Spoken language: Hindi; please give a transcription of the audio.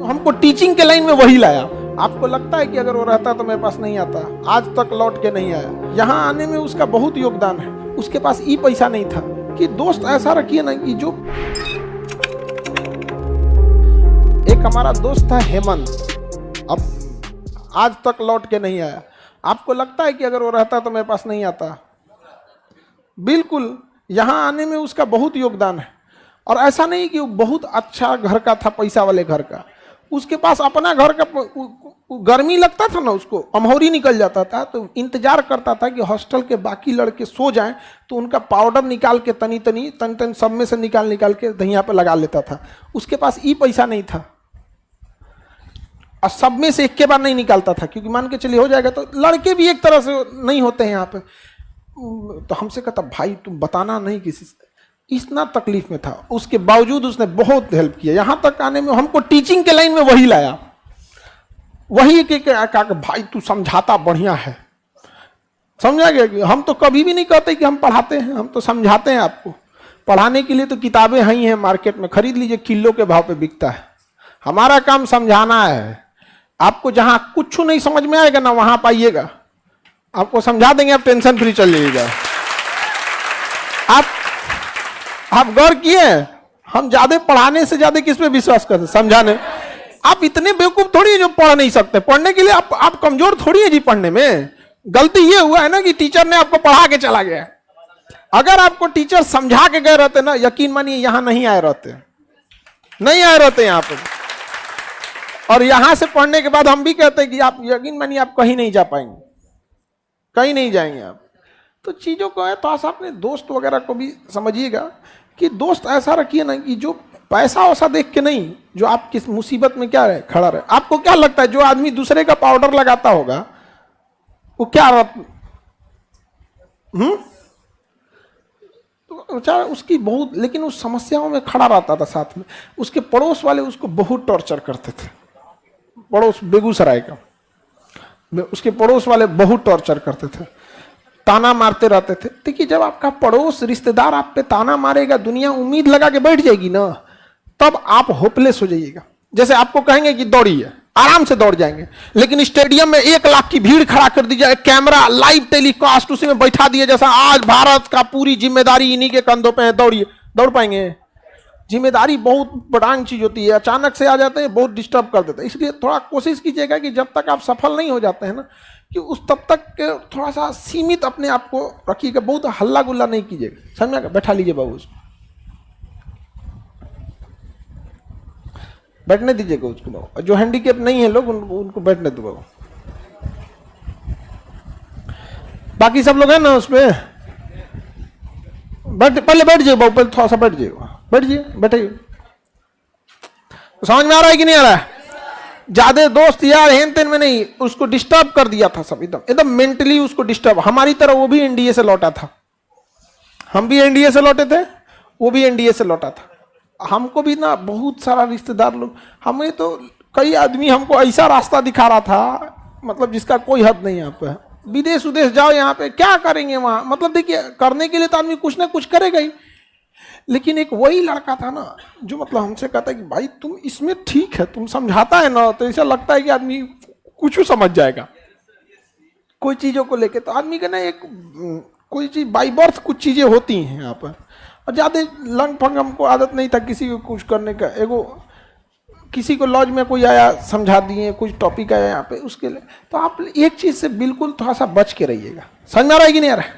हमको टीचिंग के लाइन में वही लाया। आपको लगता है कि अगर वो रहता तो मेरे पास नहीं आता, आज तक लौट के नहीं आया। यहाँ आने में उसका बहुत योगदान है। उसके पास ई पैसा नहीं था कि दोस्त ऐसा रखिए ना कि जो एक हमारा दोस्त था हेमंत, अब आज तक लौट के नहीं आया। आपको लगता है कि अगर वो रहता तो मेरे पास नहीं आता। बिल्कुल, यहाँ आने में उसका बहुत योगदान है। और ऐसा नहीं कि वो बहुत अच्छा घर का था, पैसा वाले घर का। उसके पास अपना घर का गर्मी लगता था ना, उसको अमहौरी निकल जाता था, तो इंतजार करता था कि हॉस्टल के बाकी लड़के सो जाएं तो उनका पाउडर निकाल के तन सब में से निकाल के दहिया पे लगा लेता था। उसके पास ई पैसा नहीं था और सब में से एक के बार नहीं निकालता था, क्योंकि मान के चलिए हो जाएगा तो लड़के भी एक तरह से नहीं होते हैं यहाँ पे। तो हमसे कहता भाई तुम बताना नहीं किसी से, इतना तकलीफ में था। उसके बावजूद उसने बहुत हेल्प किया। यहाँ तक आने में हमको टीचिंग के लाइन में वही लाया। वही कि भाई तू समझाता बढ़िया है, समझा गया। हम तो कभी भी नहीं कहते कि हम पढ़ाते हैं, हम तो समझाते हैं आपको। पढ़ाने के लिए तो किताबें ही हैं मार्केट में, खरीद लीजिए, किलो के भाव पे बिकता है। हमारा काम समझाना है। आपको जहां कुछ नहीं समझ में आएगा ना, वहां पाइएगा, आपको समझा देंगे, आप टेंशन फ्री चल जाइएगा। आप गौर किए, हम ज्यादा पढ़ाने से ज्यादा किस पे विश्वास करते, समझाने। आप इतने बेवकूफ थोड़ी है जो पढ़ नहीं सकते। पढ़ने के लिए आप कमजोर थोड़ी है जी। पढ़ने में गलती ये हुआ है ना कि टीचर ने आपको पढ़ा के चला गया। अगर आपको टीचर समझा के गए रहते ना, यकीन मानिए यहां नहीं आए रहते, नहीं आए रहते यहाँ पे। और यहां से पढ़ने के बाद हम भी कहते हैं कि आप यकीन मानिए आप कहीं नहीं जा पाएंगे, कहीं नहीं जाएंगे आप। तो चीजों को है तो सा अपने दोस्त वगैरह को भी समझिएगा कि दोस्त ऐसा रखिए ना कि जो पैसा वैसा देख के नहीं, जो आप किस मुसीबत में क्या रहे खड़ा रहे। आपको क्या लगता है जो आदमी दूसरे का पाउडर लगाता होगा वो क्या तो बेचारा उसकी बहुत, लेकिन उस समस्याओं में खड़ा रहता था साथ में। उसके पड़ोस वाले उसको बहुत टॉर्चर करते थे। पड़ोस बेगूसराय का, उसके पड़ोस वाले बहुत टॉर्चर करते थे, ताना मारते रहते थे। देखिए जब आपका पड़ोस रिश्तेदार आप पे ताना मारेगा, दुनिया उम्मीद लगा के बैठ जाएगी ना, तब आप होपलेस हो जाइएगा। जैसे आपको कहेंगे कि दौड़िए, आराम से दौड़ जाएंगे, लेकिन स्टेडियम में 1 लाख की भीड़ खड़ा कर दी जाए, कैमरा लाइव टेलीकास्ट उसी में बैठा दिए, जैसा आज भारत का पूरी जिम्मेदारी इन्हीं के कंधों पे है, दौड़िए, दौड़ पाएंगे? जिम्मेदारी बहुत बड़ांग चीज होती है, अचानक से आ जाते हैं, बहुत डिस्टर्ब कर देते हैं। इसलिए थोड़ा कोशिश कीजिएगा कि जब तक आप सफल नहीं हो जाते हैं ना, कि उस तब तक थोड़ा सा सीमित अपने आप को रखिएगा। बहुत हल्ला गुल्ला नहीं कीजिएगा, समझा? बैठा लीजिए बाबू उसको, बैठने दीजिएगा उसको बाबू। जो हैंडीकेप नहीं है लोग उनको बैठने दो बाबू। बाकी सब लोग हैं ना उस पर पहले बैठ जाइए बाबू, पहले थोड़ा सा बैठ जाइए, बैठिए, बैठिए। समझ में आ रहा है कि नहीं आ रहा है? ज्यादा दोस्त यार हेन तेन में नहीं, उसको डिस्टर्ब कर दिया था सब, एकदम मेंटली उसको डिस्टर्ब। हमारी तरह वो भी एनडीए से लौटा था, हम भी एनडीए से लौटे थे, वो भी एनडीए से लौटा था। हमको भी ना बहुत सारा रिश्तेदार लोग, हमें तो कई आदमी हमको ऐसा रास्ता दिखा रहा था, मतलब जिसका कोई हद नहीं। यहाँ पे विदेश उदेश जाओ, यहाँ पे क्या करेंगे वहां, मतलब देखिए करने के लिए तो आदमी कुछ ना कुछ करेगा ही। लेकिन एक वही लड़का था ना जो मतलब हमसे कहता है कि भाई तुम इसमें ठीक है, तुम समझाता है ना, तो ऐसा लगता है कि आदमी कुछ समझ जाएगा कोई चीजों को लेके। तो आदमी का ना एक कोई चीज बाई बर्थ कुछ चीजें होती हैं यहाँ पर। और ज्यादा लंग फंग हमको आदत नहीं था किसी को कुछ करने का। एगो किसी को लॉज में कोई आया, समझा दिए, कुछ टॉपिक आया यहाँ पे उसके लिए, तो आप एक चीज से बिल्कुल थोड़ा सा बच के रहिएगा। समझ में आ रहा है कि नहीं आ रहा है?